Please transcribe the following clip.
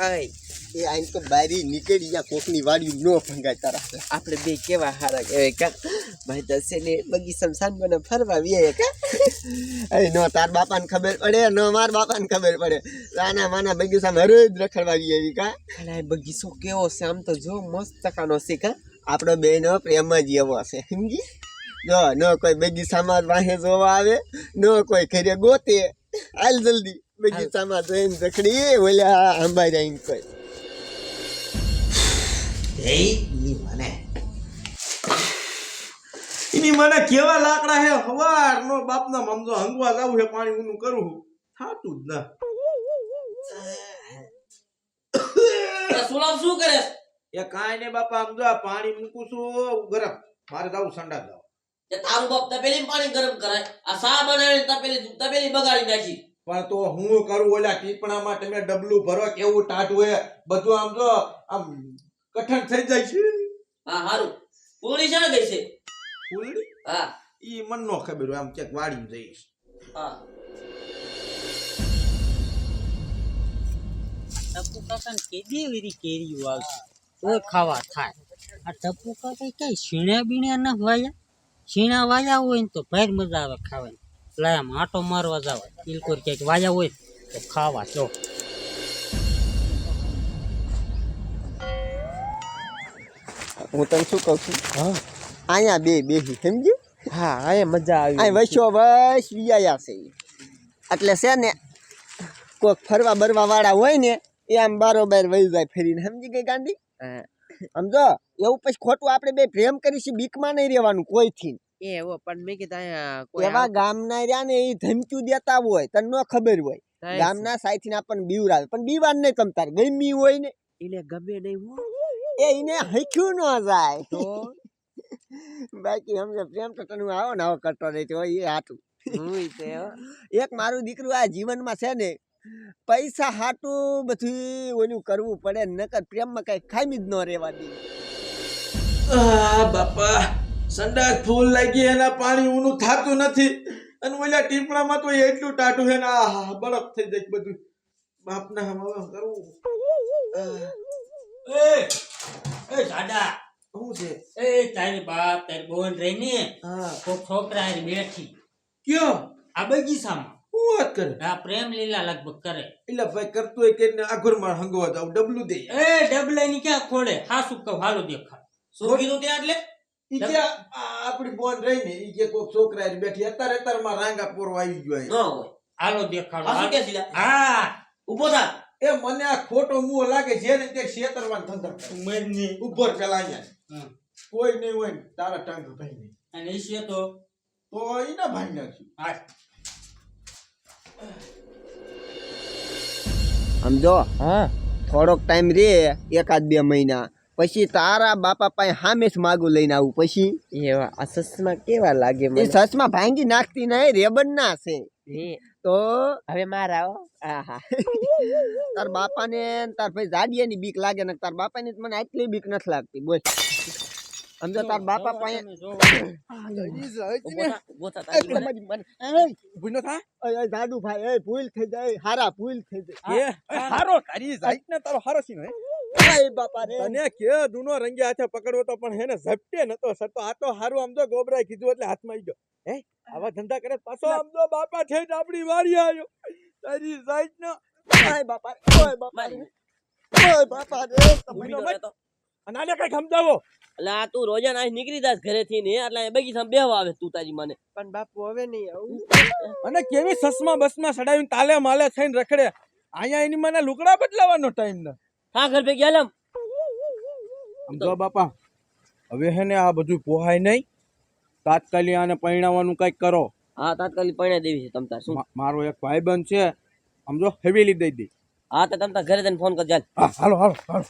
આય એ આઈ તો બારી નીકળી જા કોકની વાડી નો ભંગાય તારા આપણે બે કેવા હારા કહેવાય કા ભાઈ દસે ને બગીચામાં સાંજને ફરવા વિયે કા અરે નો તાર બાપાને ખબર પડે નો માર બાપાને ખબર પડે રાના માના બગીચામાં હરોજ રખડવા આવી કા અલા બગીચો કેવો છે આમ તો જો મસ્ત ટકાનો છે કા આપણો બેનો પ્રેમ જ એવો છે સમજી જો ન કોઈ બગીચામાં વાહે જોવા આવે ન કોઈ ઘરે ગોતે હાલ જલ્દી બગીચામાં જઈને રખડી ઓલા આંબા જઈને કોઈ એની મને કેવા લાકડા હે હવાર નો બાપના મમજો હંગવા જાવું હે પાણી ઊનું કરું થાતું જ ના સુલામ શું કરે એ કાઈ ને બાપા આમ જો આ પાણી મૂકું છું ગરમ મારે જાવું સંડા જાવ તે તારું બાપ તપેલી પાણી ગરમ કરાય આ સા બનાવીને તપેલી બગાડી નાખી પણ તો હું કરું ઓલા ટીપણામાં તમે ડબલું ભરો કેવું ટાઢું હે બધું આમ જો આમ કઠણ થઈ જાય છે હા હારું પૂરી છે ને ગઈ છે ફૂલડી હા ઈ મન નો ખબર હોય આમ ક્યાંક વાડીમાં જઈશ હા ટપુ કાકા ને કેદી વેરી કેરીઓ આવશે તો ખાવા થાય આ ટપુ કાકા કઈ શીણા બીણા ના વાયા શીણા વાયા હોય ને તો ભાર મજા આવે ખાવાની લાય આમ આટો મારવા જાવ બિલકુલ ક્યાંક વાયા હોય તો ખાવા ચો હું તને શું કહું છું હા અહીંયા બેહી સમજી હા આ મજા આવી અહીં વસ્યો બસ વિયાયા છે એટલે છે ને કોઈક ફરવા બરવા વાળા હોય ને એ આમ બારોબાર વહી જાય ફરીને સમજી ગઈ ગાંધી સમજો એવું પછી ખોટું આપણે બે પ્રેમ કરીશું બીકમાં નહીં રહેવાનું કોઈથી એવો પણ મેં કીધું અહીંયા કોઈ એવા ગામના રહ્યા ને એ ધમક્યું દેતા હોય તને ન ખબર હોય ગામના સાઈથી આપણને બીવરાવે પણ બીવાર નહીં તમતાર ગમી હોય ને એને ગમે નહીં હો એ એને હખ્યું ન જાય તો બાકી સમજો પ્રેમ તો તને આવો ને આવો કરતો રહેતો હોય એ હાટું હું તે એક મારું દીકરું આ જીવનમાં છે ને પૈસા હાટું બધું ઓલું કરવું પડે નકર પ્રેમમાં કઈ ખામી જ ન રહેવા દે આ બાપા સંડાસ ફૂલ લાગી એના પાણી ઊનું થાતું નથી અને ઓલા ટીપણામાં તો એટલું ટાટું હે ને આ બરફ થઈ જાય બધું બાપના હવે કરવું એ જાડા શું છે એ તારી બાપ તારી બોન રહી ને હા કોક છોકરા હારે બેઠી કયો આ બગીચામાં શું વાત કરે આ પ્રેમ લીલા લગભગ કરે એટલે ભાઈ કરતો હોય કે આગળમાં હંગવા જાવ ડબલું દે એ ડબલે ની ક્યાં ખોડે હાસુ કહું હાલો દેખા શું કીધું ત્યાં એટલે ઈ કે આપણી બોન રહી ને ઈ કે કોક છોકરા હારે બેઠી અત્યારે માં રાંગા પોરો આવી ગયો ન હોય હાલો દેખાડો આ શું કે સીધા હા ઊભો થા એ મને આ ખોટો મુઓ લાગે છે ને તે શેતરવાન ધંધા કરે. મરની ઉપર પેલા અહીંયા કોઈ નહીં હોય ને તારા ટાંગ ભાઈ નહીં અને ઈશે તો ઈ ના ભાઈ નાખ્યું હા સમજો હા થોડોક ટાઈમ રે એકાદ 2 મહિના પછી તારા બાપા પાસે સામે જ માગું લઈને આવું પછી એવા આ સસમા કેવા લાગે એ મને સસમાં ભાંગી નાખતી નહીં રેબન ના છે હે તો હવે મારા હો આહા તાર બાપાને ને તાર ભાઈ જાડિયાની બીક લાગે ને તાર બાપાની તો મને આટલી બીક નથી લાગતી બોલ સમજો તાર બાપા પાસે ઊભો થા તારી ભૂનો થા જાડુ ભાઈ ભૂલ થઈ જાય હારા ભૂલ થઈ જાય એ હારો તારી જાઈટ ને તારો હારો સીનો હે ઓય બાપા રે તને કે દુનો રંગે હાથે પકડવો તો પણ હેને ઝપટે નતો સતો આ તો હારું આમ તો ગોબરાય કીધું એટલે હાથમાં આવી ગયો હે આવા ધંધા કરે પાછો આમ તો બાપા ઠેઠ આપણી વારી આવ્યો તારી જાઈટ નો ઓય બાપા ઓય બાપા રે ઓય બાપા રે ઊભી રહે તો અને આને કઈ સમજાવો એટલે આ તું રોજા ના નીકળી જાસ ઘરેથી ને એટલે બગીચામાં બેહવા આવે તું તારી મને પણ બાપુ હવે નહીં આવું અને કેવી સસમાં બસમાં સડાવીને તાલે માલે થઈને રખડે અહીંયા એની મને લુકડા બદલાવાનો ટાઈમ ન હા ઘર ભેગી આલમ સમજો બાપા હવે હે ને આ બધું પોહાય નહીં તાત્કાલિક આને પરણાવવાનું કઈક કરો હા તાત્કાલિક પરણે દેવી છે તમતાર શું મારો એક ભાઈબંધ છે સમજો હવેલી દઈ દે હા તો તમતાર ઘરે જઈને ફોન કર ચાલ હા હાલો હાલો હાલો